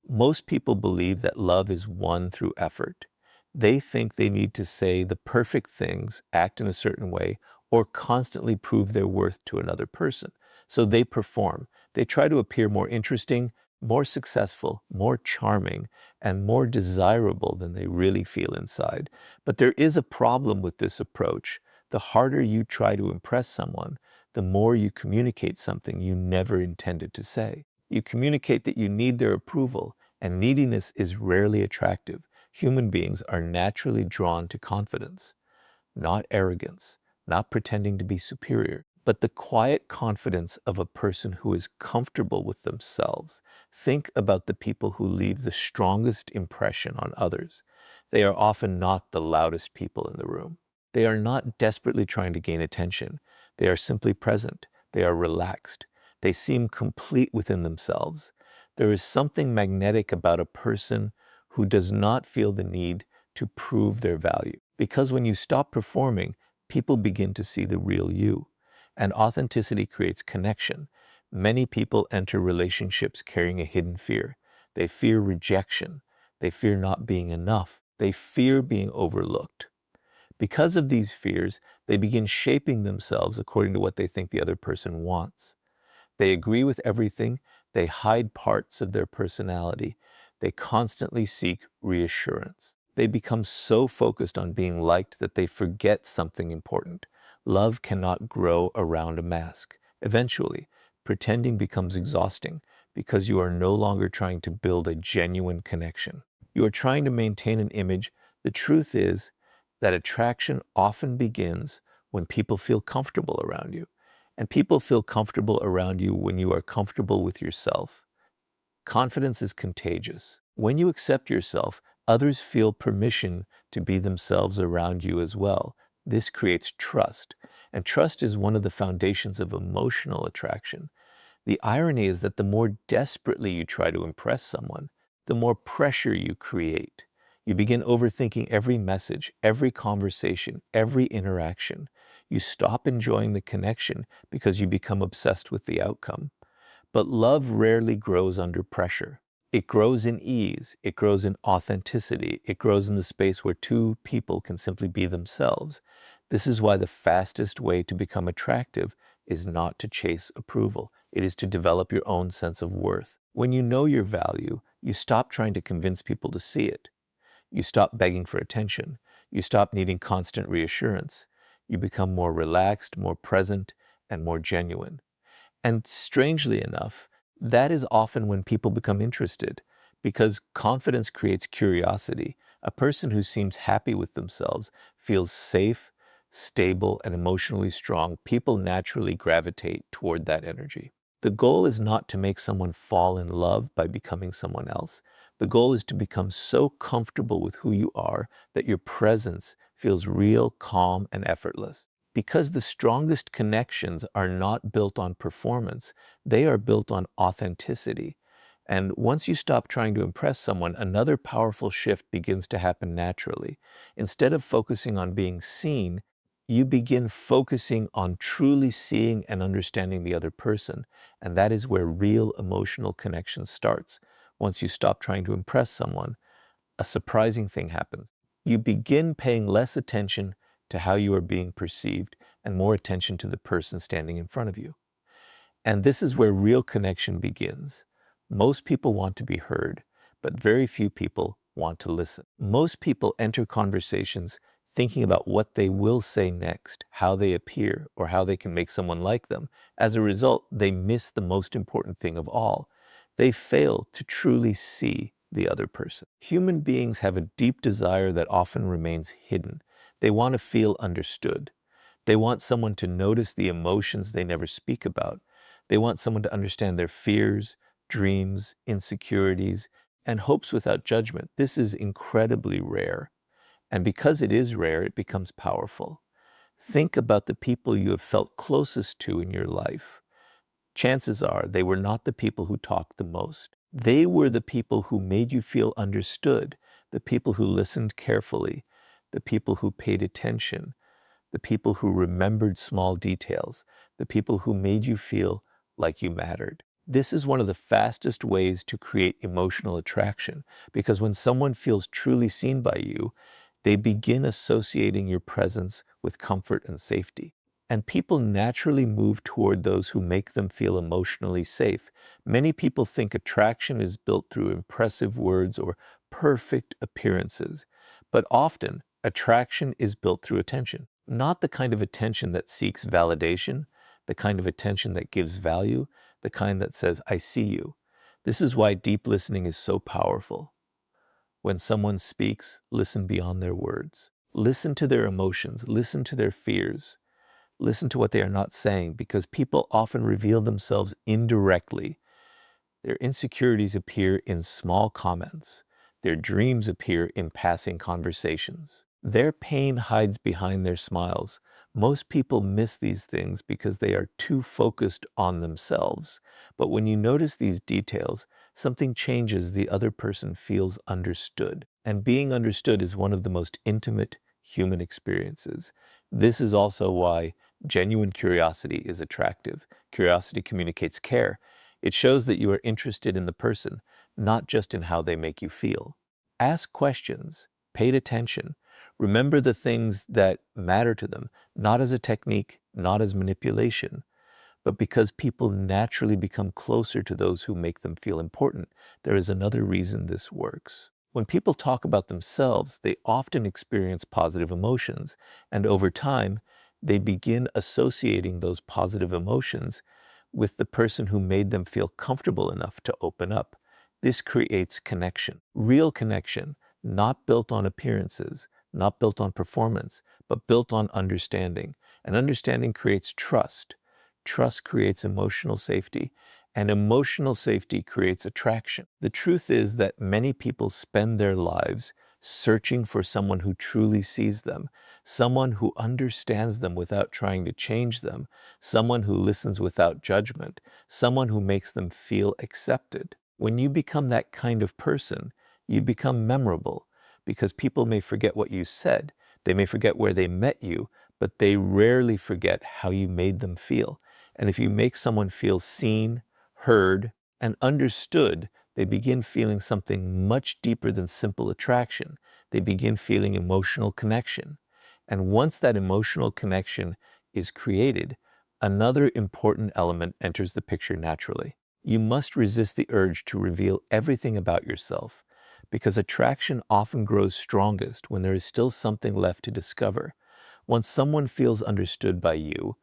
Most people believe that love is won through effort. They think they need to say the perfect things, act in a certain way, or constantly prove their worth to another person. So they perform. They try to appear more interesting, more successful, more charming, and more desirable than they really feel inside. But there is a problem with this approach. The harder you try to impress someone, the more you communicate something you never intended to say. You communicate that you need their approval, and neediness is rarely attractive. Human beings are naturally drawn to confidence, not arrogance, not pretending to be superior, but the quiet confidence of a person who is comfortable with themselves. Think about the people who leave the strongest impression on others. They are often not the loudest people in the room. They are not desperately trying to gain attention. They are simply present. They are relaxed. They seem complete within themselves. There is something magnetic about a person who does not feel the need to prove their value. Because when you stop performing, people begin to see the real you. And authenticity creates connection. Many people enter relationships carrying a hidden fear. They fear rejection. They fear not being enough. They fear being overlooked. Because of these fears, they begin shaping themselves according to what they think the other person wants. They agree with everything. They hide parts of their personality. They constantly seek reassurance. They become so focused on being liked that they forget something important. Love cannot grow around a mask. Eventually, pretending becomes exhausting because you are no longer trying to build a genuine connection. You are trying to maintain an image. The truth is that attraction often begins when people feel comfortable around you. And people feel comfortable around you when you are comfortable with yourself. Confidence is contagious. When you accept yourself, others feel permission to be themselves around you as well. This creates trust, and trust is one of the foundations of emotional attraction. The irony is that the more desperately you try to impress someone, the more pressure you create. You begin overthinking every message, every conversation, every interaction. You stop enjoying the connection because you become obsessed with the outcome. But love rarely grows under pressure. It grows in ease. It grows in authenticity. It grows in the space where two people can simply be themselves. This is why the fastest way to become attractive is not to chase approval. It is to develop your own sense of worth. When you know your value, you stop trying to convince people to see it. You stop begging for attention. You stop needing constant reassurance. You become more relaxed, more present, and more genuine. And strangely enough, that is often when people become interested, because confidence creates curiosity. A person who seems happy with themselves feels safe, stable, and emotionally strong. People naturally gravitate toward that energy. The goal is not to make someone fall in love by becoming someone else. The goal is to become so comfortable with who you are that your presence feels real, calm, and effortless. Because the strongest connections are not built on performance, they are built on authenticity. And once you stop trying to impress someone, another powerful shift begins to happen naturally. Instead of focusing on being seen, you begin focusing on truly seeing and understanding the other person. And that is where real emotional connection starts. Once you stop trying to impress someone, a surprising thing happens. You begin paying less attention to how you are being perceived and more attention to the person standing in front of you. And this is where real connection begins. Most people want to be heard, but very few people want to listen. Most people enter conversations thinking about what they will say next, how they appear, or how they can make someone like them. As a result, they miss the most important thing of all. They fail to truly see the other person. Human beings have a deep desire that often remains hidden. They want to feel understood. They want someone to notice the emotions they never speak about. They want someone to understand their fears, dreams, insecurities, and hopes without judgment. This is incredibly rare. And because it is rare, it becomes powerful. Think about the people you have felt closest to in your life. Chances are they were not the people who talked the most. They were the people who made you feel understood, the people who listened carefully, the people who paid attention, the people who remembered small details, the people who made you feel like you mattered. This is one of the fastest ways to create emotional attraction, because when someone feels truly seen by you, they begin associating your presence with comfort and safety. And people naturally move toward those who make them feel emotionally safe. Many people think attraction is built through impressive words or perfect appearances, but often attraction is built through attention. Not the kind of attention that seeks validation, the kind of attention that gives value, the kind that says, I see you. This is why deep listening is so powerful. When someone speaks, listen beyond their words. Listen to their emotions, listen to their fears, listen to what they are not saying, because people often reveal themselves indirectly. Their insecurities appear in small comments. Their dreams appear in passing conversations. Their pain hides behind their smiles. Most people miss these things because they are too focused on themselves. But when you notice these details, something changes. The other person feels understood. And being understood is one of the most intimate human experiences. This is also why genuine curiosity is attractive. Curiosity communicates care. It shows that you are interested in the person, not just in how they make you feel. Ask questions, pay attention, remember the things that matter to them, not as a technique, not as manipulation, but because people naturally become closer to those who make them feel important. There is another reason this works. When people talk about themselves, they often experience positive emotions, and over time, they begin associating those positive emotions with the person who made them feel comfortable enough to open up. This creates connection, real connection, not built on appearances, not built on performance, but built on understanding. And understanding creates trust. Trust creates emotional safety, and emotional safety creates attraction. The truth is that many people spend their lives searching for someone who truly sees them, someone who understands them without trying to change them, someone who listens without judgment, someone who makes them feel accepted. When you become that kind of person, you become memorable, because people may forget what you said, they may forget where they met you, but they rarely forget how you made them feel. And if you make someone feel seen, heard, and understood, they begin feeling something much deeper than simple attraction. They begin feeling emotional connection. And once that emotional connection is created, another important element enters the picture naturally. You must resist the urge to reveal everything about yourself, because attraction often grows strongest when there is still something left to discover. Once someone feels understood by you,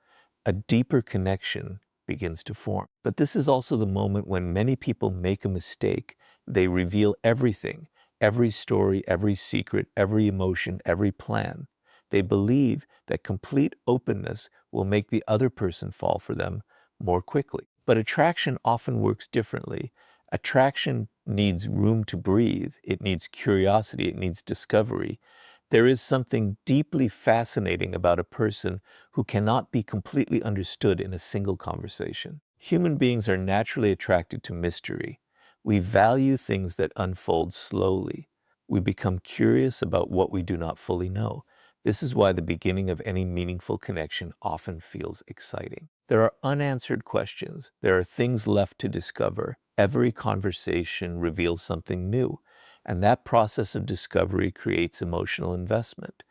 a deeper connection begins to form. But this is also the moment when many people make a mistake. They reveal everything, every story, every secret, every emotion, every plan. They believe that complete openness will make the other person fall for them more quickly. But attraction often works differently. Attraction needs room to breathe. It needs curiosity. It needs discovery. There is something deeply fascinating about a person who cannot be completely understood in a single conversation. Human beings are naturally attracted to mystery. We value things that unfold slowly. We become curious about what we do not fully know. This is why the beginning of any meaningful connection often feels exciting. There are unanswered questions. There are things left to discover. Every conversation reveals something new, and that process of discovery creates emotional investment.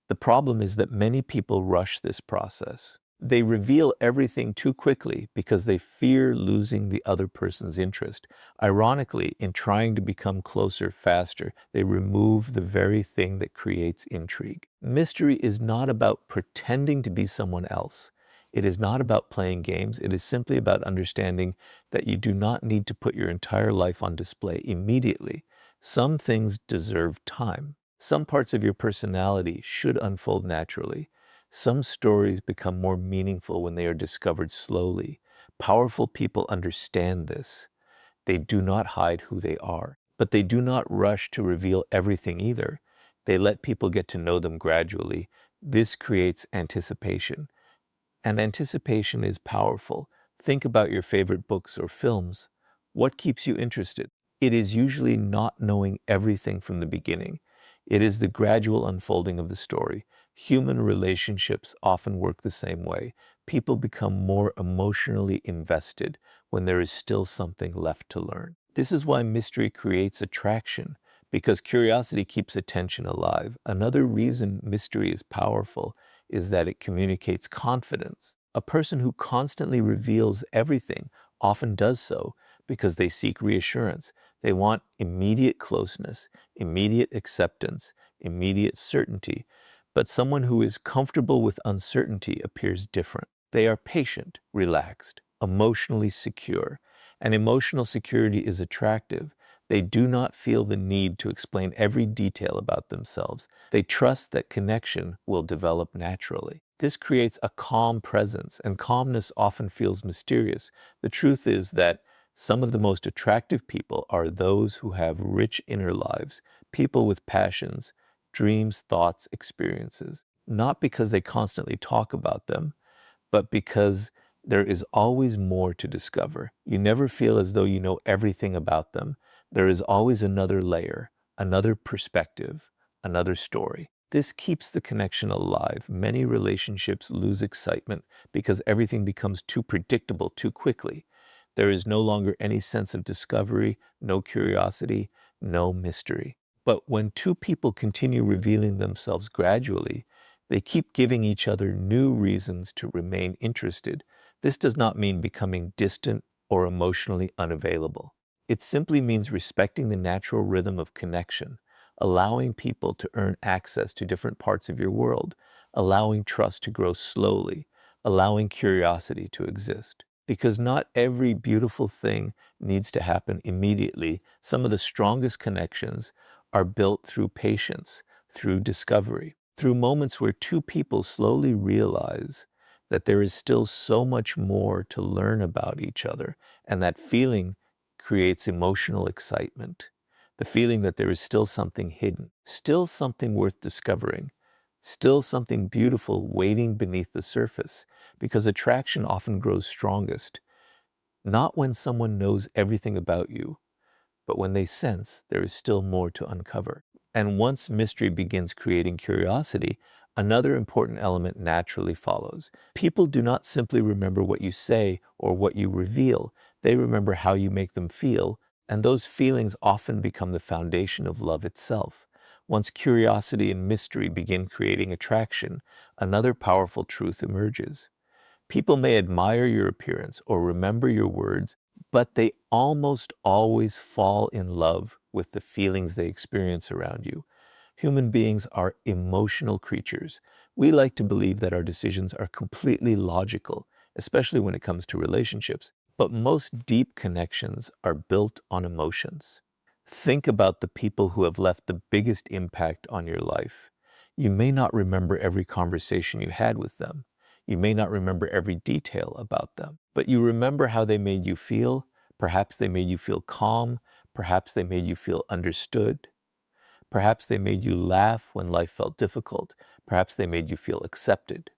The problem is that many people rush this process. They reveal everything too quickly because they fear losing the other person's interest. Ironically, in trying to become closer faster, they remove the very thing that creates intrigue. Mystery is not about pretending to be someone else. It is not about playing games. It is simply about understanding that you do not need to put your entire life on display immediately. Some things deserve time. Some parts of your personality should unfold naturally. Some stories become more meaningful when they are discovered slowly. Powerful people understand this. They do not hide who they are, but they do not rush to reveal everything either. They let people get to know them gradually. This creates anticipation, and anticipation is powerful. Think about your favorite books or films. What keeps you interested? It is usually not knowing everything from the beginning. It is the gradual unfolding of the story. Human relationships often work the same way. People become more emotionally invested when there is still something left to learn. This is why mystery creates attraction, because curiosity keeps attention alive. Another reason mystery is powerful is that it communicates confidence. A person who constantly reveals everything often does so because they seek reassurance. They want immediate closeness, immediate acceptance, immediate certainty. But someone who is comfortable with uncertainty appears different. They are patient, relaxed, emotionally secure, and emotional security is attractive. They do not feel the need to explain every detail about themselves. They trust that connection will develop naturally. This creates a calm presence, and calmness often feels mysterious. The truth is that some of the most attractive people are those who have rich inner lives, people with passions, dreams, thoughts, experiences, not because they constantly talk about them, but because there is always more to discover. You never feel as though you know everything about them. There is always another layer, another perspective, another story. This keeps the connection alive. Many relationships lose excitement because everything becomes too predictable too quickly. There is no longer any sense of discovery, no curiosity, no mystery. But when two people continue revealing themselves gradually, they keep giving each other new reasons to remain interested. This does not mean becoming distant or emotionally unavailable. It simply means respecting the natural rhythm of connection, allowing people to earn access to different parts of your world, allowing trust to grow slowly, allowing curiosity to exist. Because not every beautiful thing needs to happen immediately. Some of the strongest connections are built through patience, through discovery, through moments where two people slowly realize that there is still so much more to learn about each other, and that feeling creates emotional excitement. The feeling that there is still something hidden, still something worth discovering, still something beautiful waiting beneath the surface, because attraction often grows strongest, not when someone knows everything about you, but when they sense there is still more to uncover. And once mystery begins creating curiosity, another important element naturally follows. People do not simply remember what you say or what you reveal, they remember how you make them feel, and those feelings often become the foundation of love itself. Once curiosity and mystery begin creating attraction, another powerful truth emerges. People may admire your appearance or remember your words, but they almost always fall in love with the feelings they experience around you. Human beings are emotional creatures. We like to believe that our decisions are completely logical, especially when it comes to relationships. But most deep connections are built on emotions. Think about the people who have left the biggest impact on your life. You may not remember every conversation you had with them. You may not remember every detail about them, but you remember how they made you feel. Perhaps they made you feel calm. Perhaps they made you feel understood. Perhaps they made you laugh when life felt difficult. Perhaps they made you feel accepted.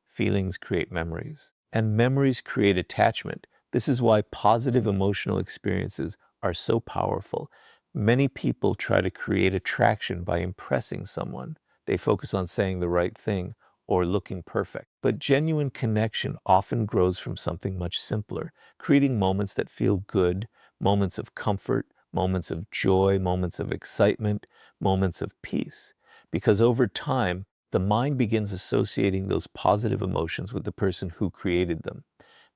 Feelings create memories, and memories create attachment. This is why positive emotional experiences are so powerful. Many people try to create attraction by impressing someone. They focus on saying the right thing or looking perfect. But genuine connection often grows from something much simpler, creating moments that feel good, moments of comfort, moments of joy, moments of excitement, moments of peace. Because over time, the mind begins associating those positive emotions with the person who created them.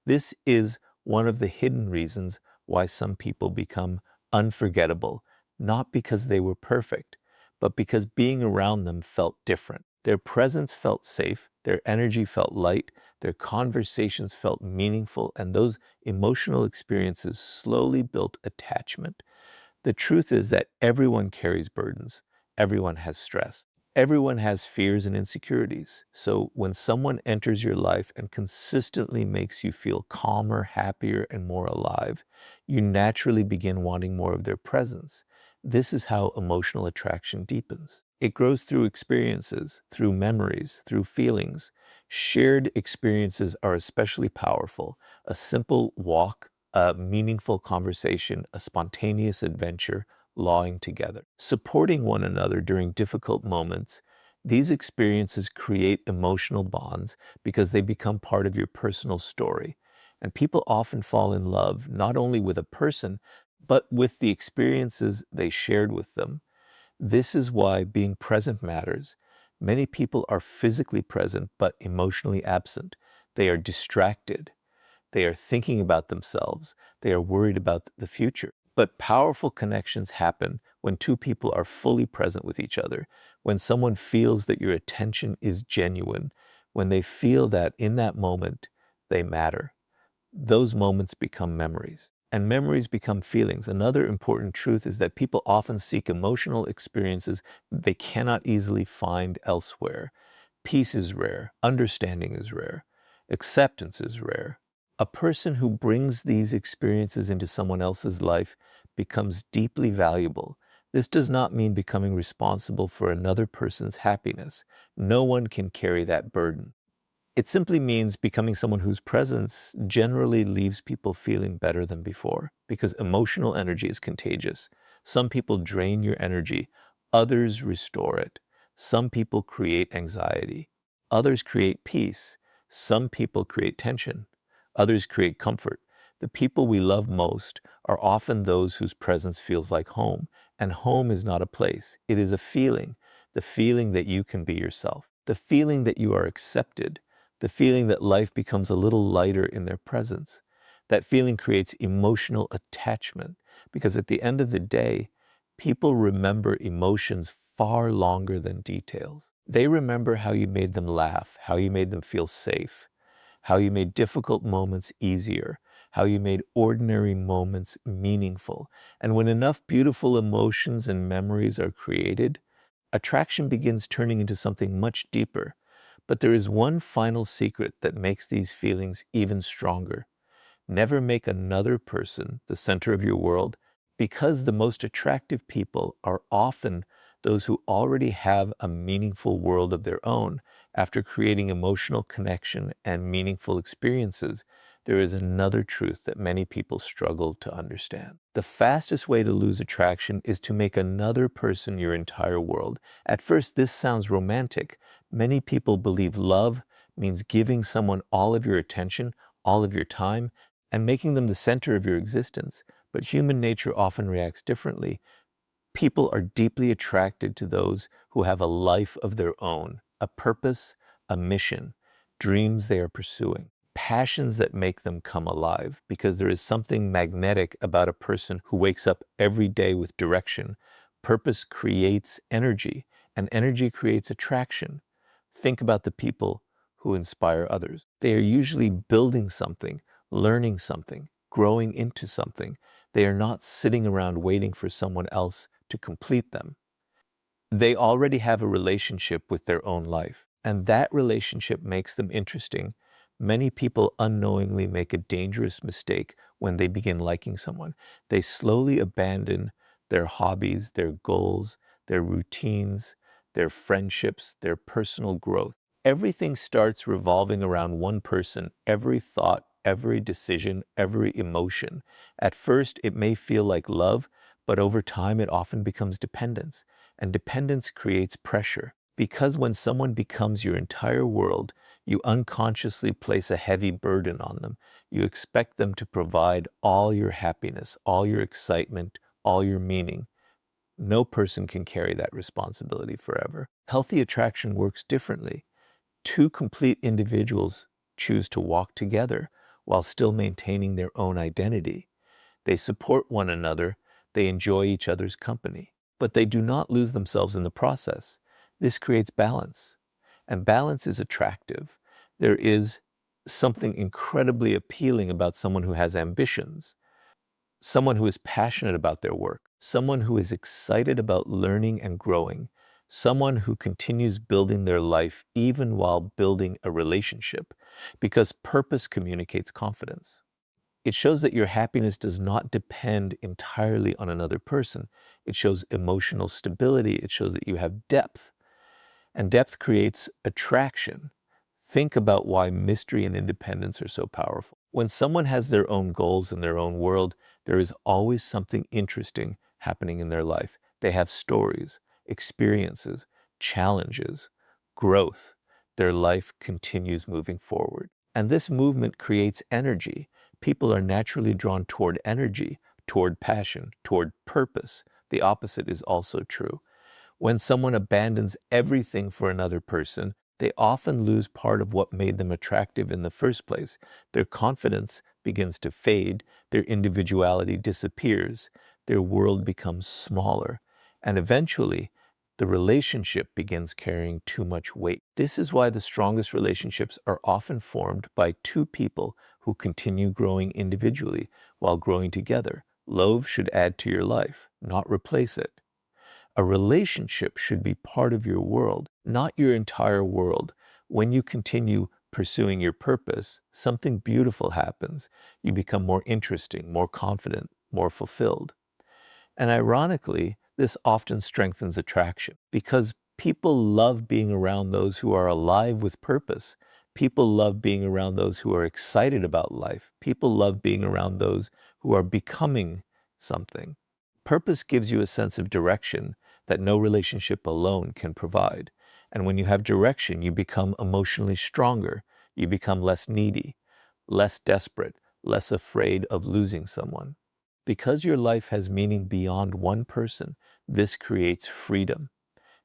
This is one of the hidden reasons why some people become unforgettable, not because they were perfect, but because being around them felt different. Their presence felt safe, their energy felt light, their conversations felt meaningful, and those emotional experiences slowly built attachment. The truth is that everyone carries burdens, everyone has stress. Everyone has fears and insecurities. So when someone enters your life and consistently makes you feel calmer, happier, and more alive, you naturally begin wanting more of their presence. This is how emotional attraction deepens. It grows through experiences, through memories, through feelings. Shared experiences are especially powerful. A simple walk, a meaningful conversation, a spontaneous adventure, lawing together, supporting one another during difficult moments. These experiences create emotional bonds because they become part of your personal story. And people often fall in love not only with a person, but with the experiences they shared with them. This is why being present matters. Many people are physically present but emotionally absent. They are distracted. They are thinking about themselves. They are worried about the future. But powerful connections happen when two people are fully present with each other, when someone feels that your attention is genuine, when they feel that in that moment they matter. Those moments become memories, and memories become feelings. Another important truth is that people often seek emotional experiences they cannot easily find elsewhere. Peace is rare, understanding is rare, acceptance is rare. A person who brings these experiences into someone else's life becomes deeply valuable. This does not mean becoming responsible for another person's happiness. No one can carry that burden. It simply means becoming someone whose presence generally leaves people feeling better than before, because emotional energy is contagious. Some people drain your energy, others restore it. Some people create anxiety, others create peace. Some people create tension, others create comfort. The people we love most are often those whose presence feels like home, and home is not a place, it is a feeling, the feeling that you can be yourself, the feeling that you are accepted, the feeling that life becomes a little lighter in their presence. That feeling creates emotional attachment because at the end of the day, people remember emotions far longer than details. They remember how you made them laugh, how you made them feel safe, how you made difficult moments easier, how you made ordinary moments meaningful. And when enough beautiful emotions and memories are created, attraction begins turning into something much deeper. But there is one final secret that makes these feelings even stronger. Never make another person the center of your world, because the most attractive people are often those who already have a meaningful world of their own. After creating emotional connection and meaningful experiences, there is another truth that many people struggle to understand. The fastest way to lose attraction is to make another person your entire world. At first, this sounds romantic. Many people believe love means giving someone all of your attention, all of your time, and making them the center of your existence. But human nature often reacts differently. People are deeply attracted to those who have a life of their own, a purpose, a mission, dreams they are pursuing, passions that make them come alive, because there is something magnetic about a person who wakes up every day with direction. Purpose creates energy, and energy creates attraction. Think about the people who inspire others. They are usually building something, learning something, growing into something. They are not sitting around waiting for someone else to complete them. They already have a relationship with their own life, and that relationship makes them interesting. Many people unknowingly make a dangerous mistake when they begin liking someone. They slowly abandon their hobbies, their goals, their routines, their friendships, their personal growth. Everything starts revolving around one person, every thought, every decision, every emotion. At first, it may feel like love, but over time, it often becomes dependence. And dependence creates pressure. Because when someone becomes your entire world, you unconsciously place a heavy burden on them. You expect them to provide all your happiness, all your excitement, all your meaning. No person can carry that responsibility forever. Healthy attraction works differently. Two complete individuals choose to walk together while still maintaining their own identity. They support one another, they enjoy each other's company, but they do not lose themselves in the process. This creates balance, and balance is attractive. There is something incredibly appealing about someone who has ambitions, someone who is passionate about their work, someone who is excited about learning and growing, someone who continues building their life even while building a relationship, because purpose communicates confidence. It shows that your happiness does not depend entirely on another person. It shows emotional stability. It shows that you have depth, and depth creates attraction. Think about why mystery and independence are so powerful. When someone has their own goals in their own world, there is always something interesting happening in their life. They have stories, experiences, challenges, growth. Their life continues moving forward. And this movement creates energy. People are naturally drawn toward energy, toward passion, toward purpose. The opposite is also true. When someone abandons everything for another person, they often lose part of what made them attractive in the first place. Their confidence begins to fade, their individuality disappears, their world becomes smaller, and eventually, the relationship begins carrying too much weight. This is why the strongest relationships are often formed by two people who continue growing individually while growing together. Love should add to your life, not replace it. A relationship should be part of your world, not your entire world. When you continue pursuing your purpose, something beautiful happens. You become more interesting, more confident, more fulfilled. And ironically, this often strengthens attraction because people love being around those who are alive with purpose. People love being around those who are excited about life. People love being around those who are becoming something. Purpose gives you a sense of direction that no relationship alone can provide. And when you have direction, you become emotionally stronger. You become less needy, less desperate, less afraid of losing someone. Because your life has meaning beyond one person, this creates freedom.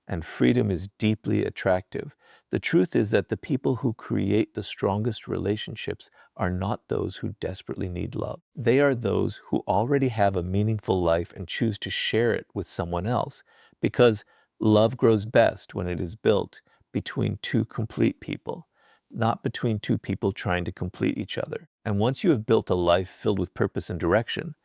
And freedom is deeply attractive. The truth is that the people who create the strongest relationships are not those who desperately need love. They are those who already have a meaningful life and choose to share it with someone else, because love grows best when it is built between two complete people, not between two people trying to complete each other. And once you have built a life filled with purpose and direction,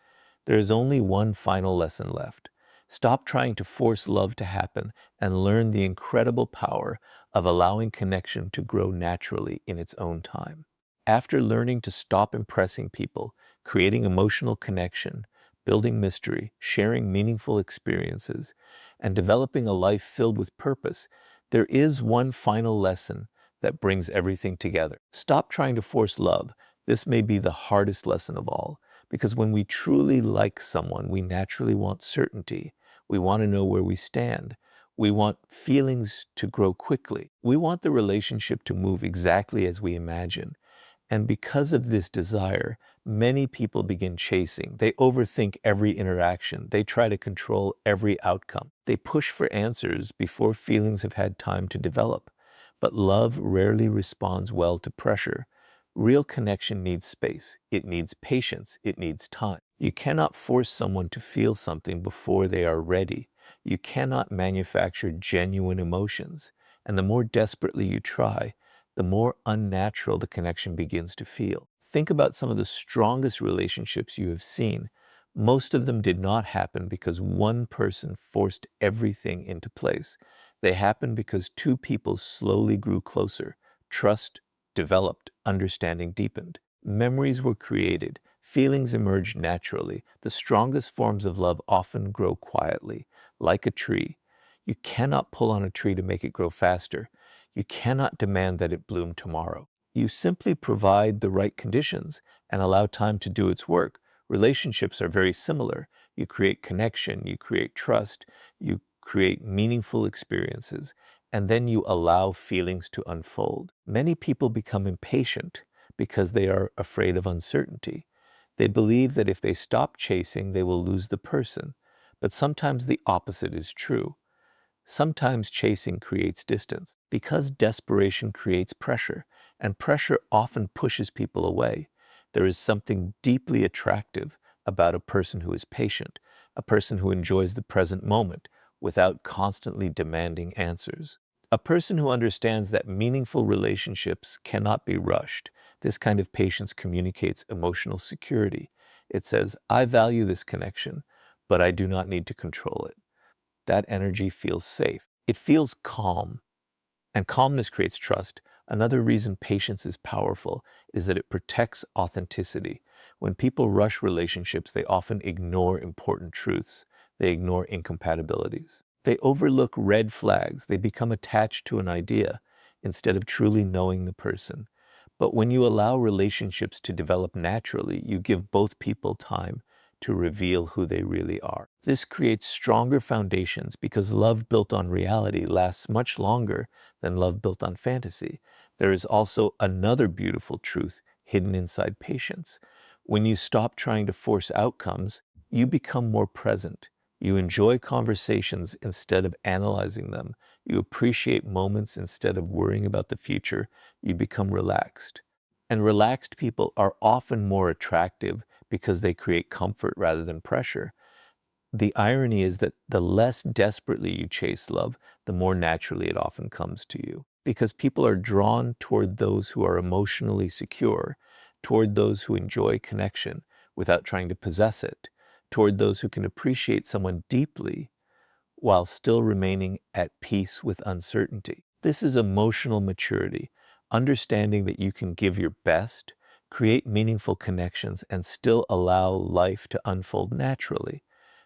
there is only one final lesson left. Stop trying to force love to happen and learn the incredible power of allowing connection to grow naturally in its own time. After learning to stop impressing people, creating emotional connection, building mystery, sharing meaningful experiences, and developing a life filled with purpose, there is one final lesson that brings everything together. Stop trying to force love. This may be the hardest lesson of all. Because when we truly like someone, we naturally want certainty. We want to know where we stand. We want feelings to grow quickly. We want the relationship to move exactly as we imagine. And because of this desire, many people begin chasing. They overthink every interaction. They try to control every outcome. They push for answers before feelings have had time to develop. But love rarely responds well to pressure. Real connection needs space. It needs patience. It needs time. You cannot force someone to feel something before they are ready. You cannot manufacture genuine emotions. And the more desperately you try, the more unnatural the connection begins to feel. Think about some of the strongest relationships you have seen. Most of them did not happen because one person forced everything into place. They happened because two people slowly grew closer. Trust developed, understanding deepened. Memories were created, feelings emerged naturally. The strongest forms of love often grow quietly, like a tree. You cannot pull on a tree to make it grow faster. You cannot demand that it bloom tomorrow. You simply provide the right conditions and allow time to do its work. Relationships are very similar. You create connection, you create trust, you create meaningful experiences, and then you allow feelings to unfold. Many people become impatient because they are afraid of uncertainty. They believe that if they stop chasing, they will lose the person. But sometimes the opposite is true. Sometimes chasing creates distance because desperation creates pressure, and pressure often pushes people away. There is something deeply attractive about a person who is patient, a person who enjoys the present moment without constantly demanding answers. A person who understands that meaningful relationships cannot be rushed. This kind of patience communicates emotional security. It says, I value this connection, but I do not need to control it. That energy feels safe. It feels calm, and calmness creates trust. Another reason patience is powerful is that it protects authenticity. When people rush relationships, they often ignore important truths. They ignore incompatibilities. They overlook red flags. They become attached to an idea instead of truly knowing the person. But when you allow relationships to develop naturally, you give both people time to reveal who they really are. This creates stronger foundations because love built on reality lasts much longer than love built on fantasy. There is also another beautiful truth hidden inside patience. When you stop trying to force outcomes, you become more present. You enjoy conversations instead of analyzing them. You appreciate moments instead of worrying about the future. You become relaxed. And relaxed people are often more attractive because they create comfort rather than pressure. The irony is that the less desperately you chase love, the more naturally it often comes to you. Because people are drawn toward those who are emotionally secure, toward those who enjoy connection without trying to possess it, toward those who can appreciate someone deeply while still remaining at peace with uncertainty. This is emotional maturity, understanding that you can give your best, create meaningful connections, and still allow life to unfold naturally.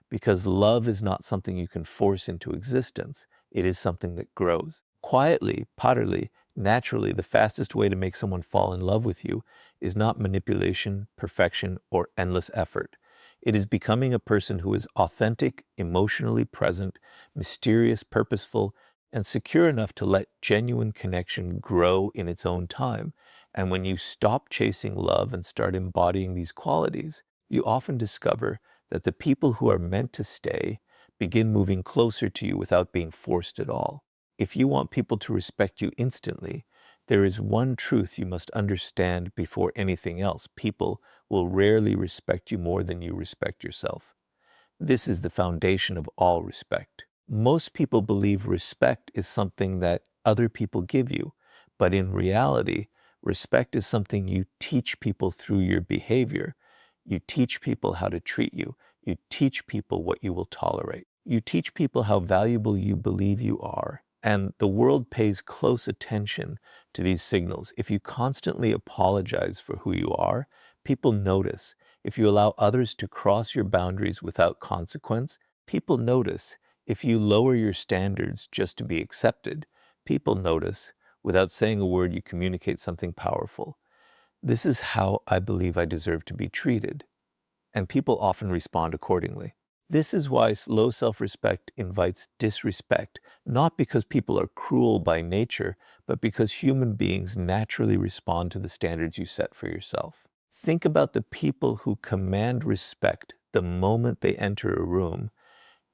Because love is not something you can force into existence, it is something that grows. Quietly, potterly, naturally, the fastest way to make someone fall in love with you is not manipulation, perfection, or endless effort. It is becoming a person who is authentic, emotionally present, mysterious, purposeful, and secure enough to let genuine connection grow in its own time. And when you stop chasing love and start embodying these qualities, you often discover that the people who are meant to stay begin moving closer to you without being forced at all. If you want people to respect you instantly, there is one truth you must understand before anything else. People will rarely respect you more than you respect yourself. This is the foundation of all respect. Most people believe respect is something that other people give you, but in reality, respect is something you teach people through your behavior. You teach people how to treat you. You teach people what you will tolerate. You teach people how valuable you believe you are. And the world pays close attention to these signals. If you constantly apologize for who you are, people notice. If you allow others to cross your boundaries without consequence, people notice. If you lower your standards just to be accepted, people notice. Without saying a word, you communicate something powerful. This is how I believe I deserve to be treated, and people often respond accordingly. This is why low self-respect invites disrespect, not because people are cruel by nature, but because human beings naturally respond to the standards you set for yourself. Think about the people who command respect the moment they enter a room.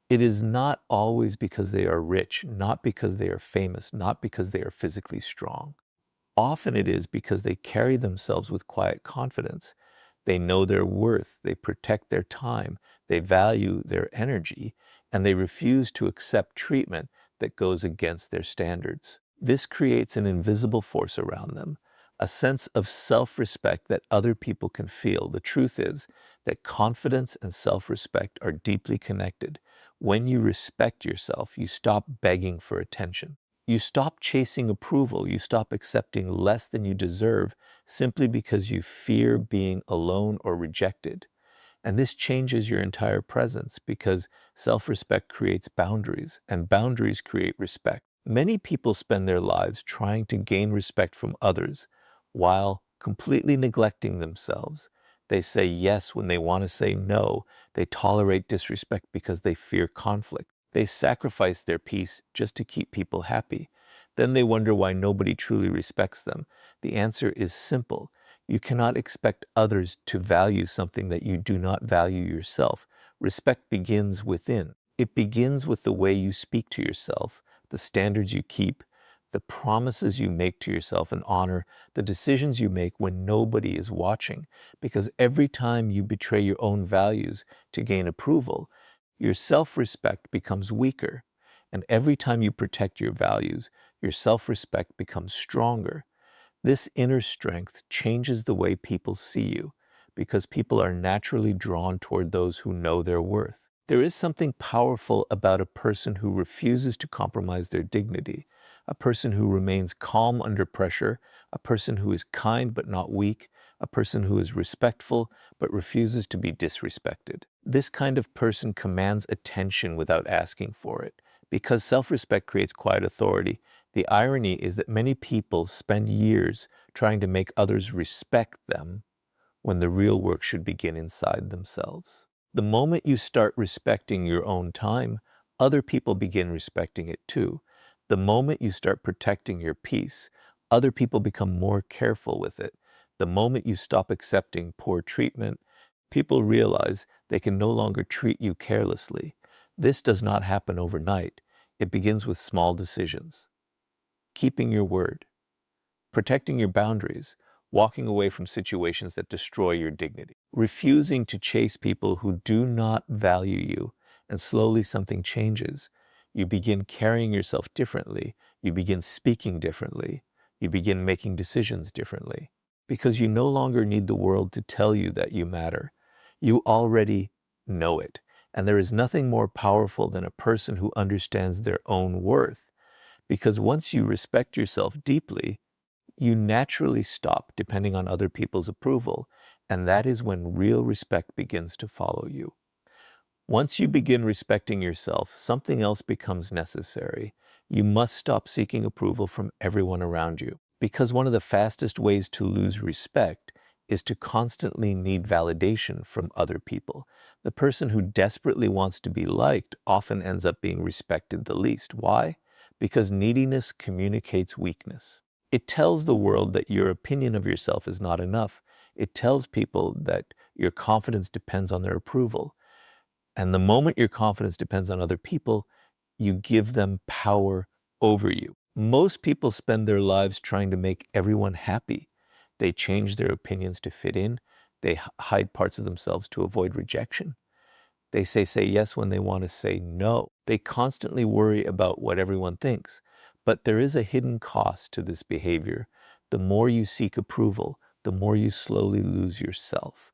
It is not always because they are rich, not because they are famous, not because they are physically strong. Often it is because they carry themselves with quiet confidence. They know their worth, they protect their time, they value their energy, and they refuse to accept treatment that goes against their standards. This creates an invisible force around them, a sense of self-respect that other people can feel. The truth is that confidence and self-respect are deeply connected. When you respect yourself, you stop begging for attention. You stop chasing approval. You stop accepting less than you deserve simply because you fear being alone or rejected. And this changes your entire presence because self-respect creates boundaries, and boundaries create respect. Many people spend their lives trying to gain respect from others while completely neglecting themselves. They say yes when they want to say no. They tolerate disrespect because they fear conflict. They sacrifice their peace just to keep people happy. Then they wonder why nobody truly respects them. The answer is simple. You cannot expect others to value something that you do not value yourself. Respect begins within. It begins with the way you speak to yourself, the standards you keep, the promises you make to yourself and honor, the decisions you make when nobody is watching. Because every time you betray your own values to gain approval, your self-respect becomes weaker. And every time you protect your values, your self-respect becomes stronger. This inner strength changes the way people see you because people are naturally drawn toward those who know their worth. There is something powerful about a person who refuses to compromise their dignity, a person who remains calm under pressure, a person who is kind but not weak, a person who is respectful but refuses to be disrespected. This kind of person commands attention without asking for it. Because self-respect creates quiet authority, the irony is that many people spend years trying to make others respect them when the real work should begin inside themselves. The moment you start respecting your own time, other people begin respecting it too. The moment you start protecting your peace, other people become more careful with it. The moment you stop accepting poor treatment, people realize they can no longer treat you carelessly. This does not happen overnight. It begins with small decisions. Keeping your word, protecting your boundaries, walking away from situations that destroy your dignity, refusing to chase people who do not value you, and slowly something changes. You begin carrying yourself differently. You begin speaking differently. You begin making decisions differently because you no longer need the world to tell you that you matter. You already know it. And there is nothing more powerful than a person who understands their own worth. Because once you respect yourself deeply, you naturally stop depending on other people's approval, and that is when real respect begins to follow you. Once you begin respecting yourself, something else becomes necessary. You must stop seeking approval from everyone around you, because one of the fastest ways to lose respect is to constantly need validation from other people. The person who desperately wants to be liked often ends up being respected the least. Why? Because neediness communicates weakness. It tells the world that your opinion of yourself is not enough. It tells people that your confidence depends on their approval. And the moment your confidence depends on other people, you give them power over you. Most people spend their lives trying to make everyone happy. They change their opinions to fit in. They hide parts of themselves to avoid rejection. They say yes when they want to say no. They constantly worry about what everyone thinks. But there is a hidden cost to this behavior. The more you seek approval, the more you slowly lose yourself.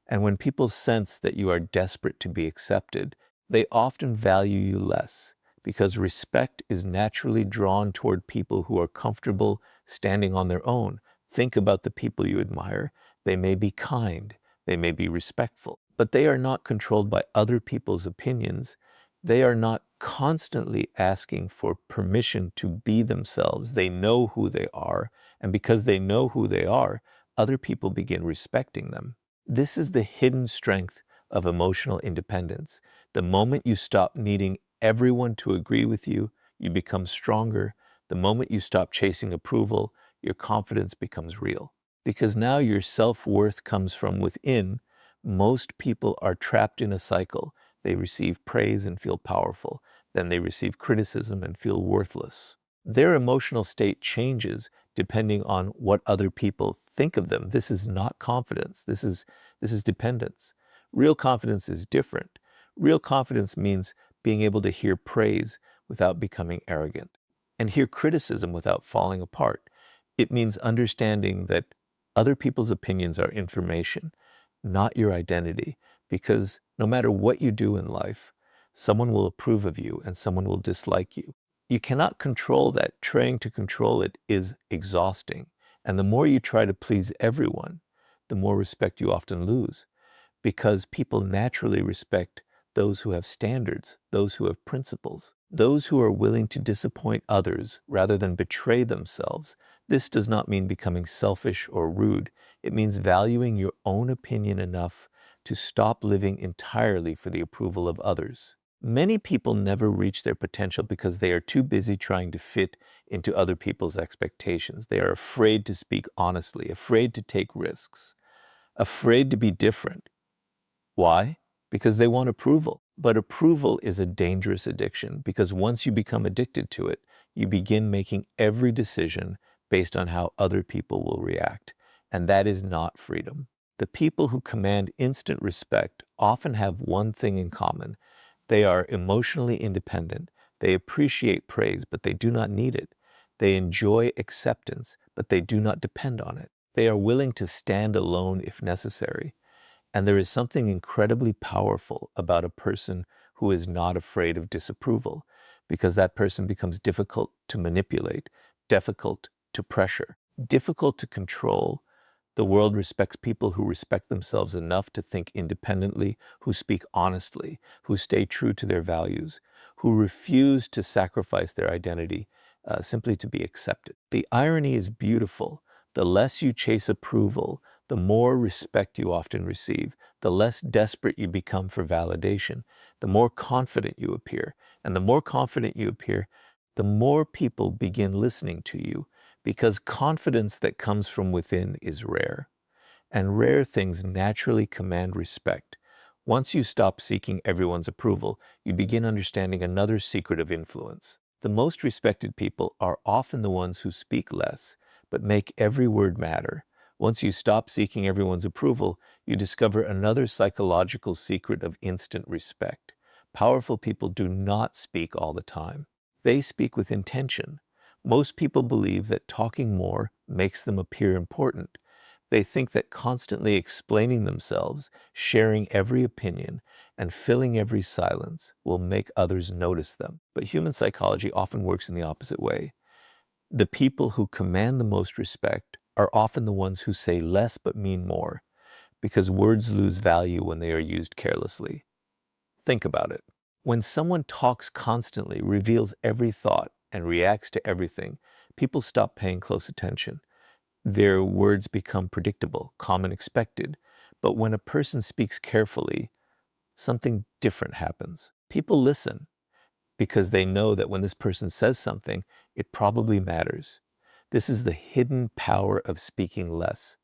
And when people sense that you are desperate to be accepted, they often value you less because respect is naturally drawn toward people who are comfortable standing on their own. Think about the people you admire. They may be kind, they may be respectful, but they are not controlled by other people's opinions. They are not constantly asking for permission to be themselves. They know who they are, and because they know who they are, other people begin respecting them. This is the hidden strength of emotional independence. The moment you stop needing everyone to agree with you, you become stronger. The moment you stop chasing approval, your confidence becomes real. Because now your self-worth comes from within, most people are trapped in a cycle. They receive praise and feel powerful. Then they receive criticism and feel worthless. Their emotional state changes depending on what other people think of them. This is not confidence. This is dependence. Real confidence is different. Real confidence means being able to hear praise without becoming arrogant and hear criticism without falling apart. It means understanding that other people's opinions are information, not your identity, because no matter what you do in life, someone will approve of you and someone will dislike you. You cannot control that. Trying to control it is exhausting. And the more you try to please everyone, the more respect you often lose, because people naturally respect those who have standards, those who have principles, those who are willing to disappoint others rather than betray themselves. This does not mean becoming selfish or rude. It means valuing your own opinion enough to stop living entirely for the approval of others. Many people never reach their potential because they are too busy trying to fit into other people's expectations. They are afraid to speak honestly, afraid to take risks, afraid to be different. Why? Because they want approval. But approval is a dangerous addiction because once you become addicted to it, you begin making every decision based on how other people will react. And that is not freedom. The people who command instant respect often have one thing in common. They are emotionally independent. They appreciate praise, but they do not need it. They enjoy acceptance, but they do not depend on it. They are willing to stand alone if necessary. And there is something incredibly powerful about a person who is not afraid of disapproval, because that person becomes difficult to manipulate, difficult to pressure, difficult to control. The world respects people who respect themselves enough to think independently, who speak honestly, who stay true to their values, who refuse to sacrifice their identity simply to be accepted. The irony is beautiful. The less you chase approval, the more respect you often receive, the less desperate you become for validation, the more confident you appear. And the more confident you appear, the more people begin listening to you, because confidence that comes from within is rare. And rare things naturally command respect. Once you stop seeking everyone's approval, you begin understanding another secret of influence. The most respected people are often the ones who speak less, but make every word matter. Once you stop seeking everyone's approval, you discover another psychological secret of instant respect. Powerful people do not speak all the time. They speak with intention. Most people believe that talking more makes them appear important. They think that constantly explaining themselves, sharing every opinion, and filling every silence will make others notice them. But human psychology often works in the opposite way. The people who command the most respect are often the ones who say less but mean more, because words lose value when they are used carelessly. Think about it. When someone talks constantly, reveals every thought, and reacts to everything, people stop paying close attention. Their words become predictable, calm, and expected. But when a person speaks carefully, something different happens. People listen because they know that when this person says something, it probably matters. This is the hidden power of speaking less.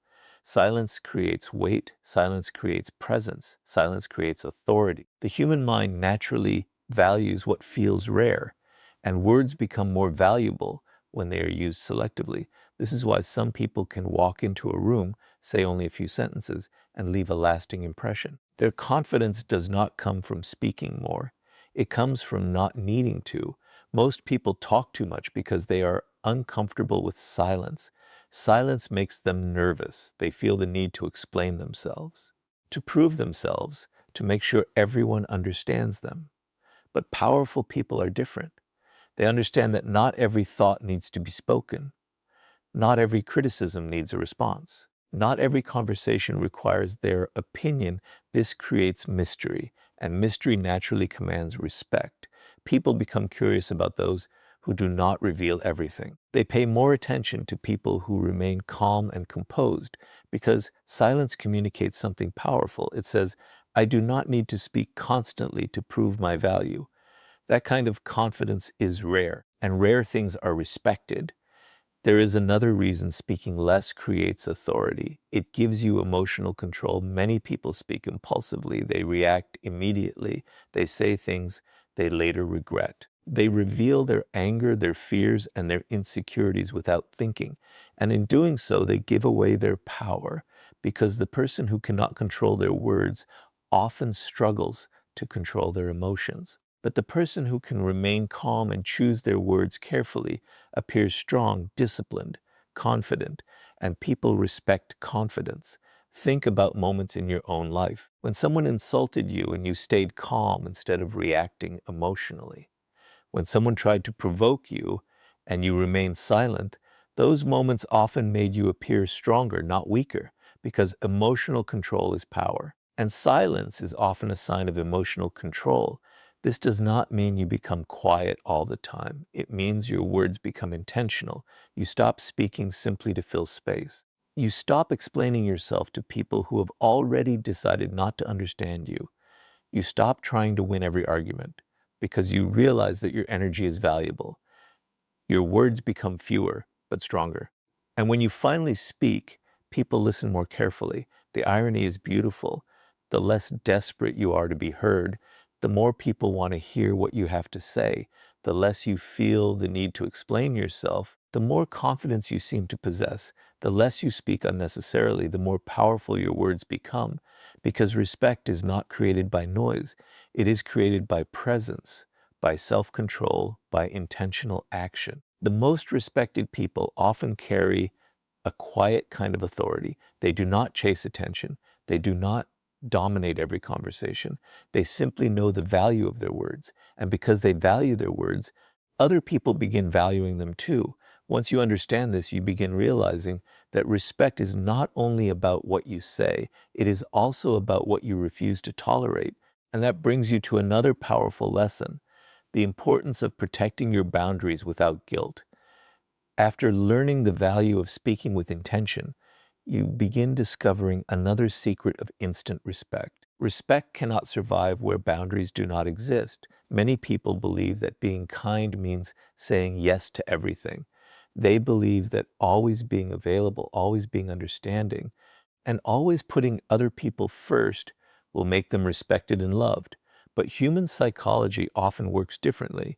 Silence creates weight, silence creates presence, silence creates authority. The human mind naturally values what feels rare, and words become more valuable when they are used selectively. This is why some people can walk into a room, say only a few sentences, and leave a lasting impression. Their confidence does not come from speaking more. It comes from not needing to. Most people talk too much because they are uncomfortable with silence. Silence makes them nervous. They feel the need to explain themselves, to prove themselves, to make sure everyone understands them. But powerful people are different. They understand that not every thought needs to be spoken. Not every criticism needs a response. Not every conversation requires their opinion. This creates mystery, and mystery naturally commands respect. People become curious about those who do not reveal everything. They pay more attention to people who remain calm and composed, because silence communicates something powerful. It says, I do not need to speak constantly to prove my value. That kind of confidence is rare, and rare things are respected. There is another reason speaking less creates authority. It gives you emotional control. Many people speak impulsively. They react immediately. They say things they later regret. They reveal their anger, their fears, and their insecurities without thinking. And in doing so, they give away their power, because the person who cannot control their words often struggles to control their emotions. But the person who can remain calm and choose their words carefully appears strong, disciplined, confident, and people respect confidence. Think about moments in your own life when someone insulted you and you stayed calm instead of reacting emotionally. When someone tried to provoke you and you remained silent, those moments often made you appear stronger, not weaker, because emotional control is power. And silence is often a sign of emotional control. This does not mean you become quiet all the time. It means your words become intentional. You stop speaking simply to fill space. You stop explaining yourself to people who have already decided not to understand you. You stop trying to win every argument because you realize that your energy is valuable. Your words become fewer, but stronger. And when you finally speak, people listen more carefully. The irony is beautiful. The less desperate you are to be heard, the more people want to hear what you have to say. The less you feel the need to explain yourself, the more confidence you seem to possess. The less you speak unnecessarily, the more powerful your words become. Because respect is not created by noise. It is created by presence, by self-control, by intentional action. The most respected people often carry a quiet kind of authority. They do not chase attention. They do not dominate every conversation. They simply know the value of their words. And because they value their words, other people begin valuing them too. Once you understand this, you begin realizing that respect is not only about what you say, it is also about what you refuse to tolerate. And that brings you to another powerful lesson: the importance of protecting your boundaries without guilt. After learning the value of speaking with intention, you begin discovering another secret of instant respect. Respect cannot survive where boundaries do not exist. Many people believe that being kind means saying yes to everything. They believe that always being available, always being understanding, and always putting other people first will make them respected and loved. But human psychology often works differently.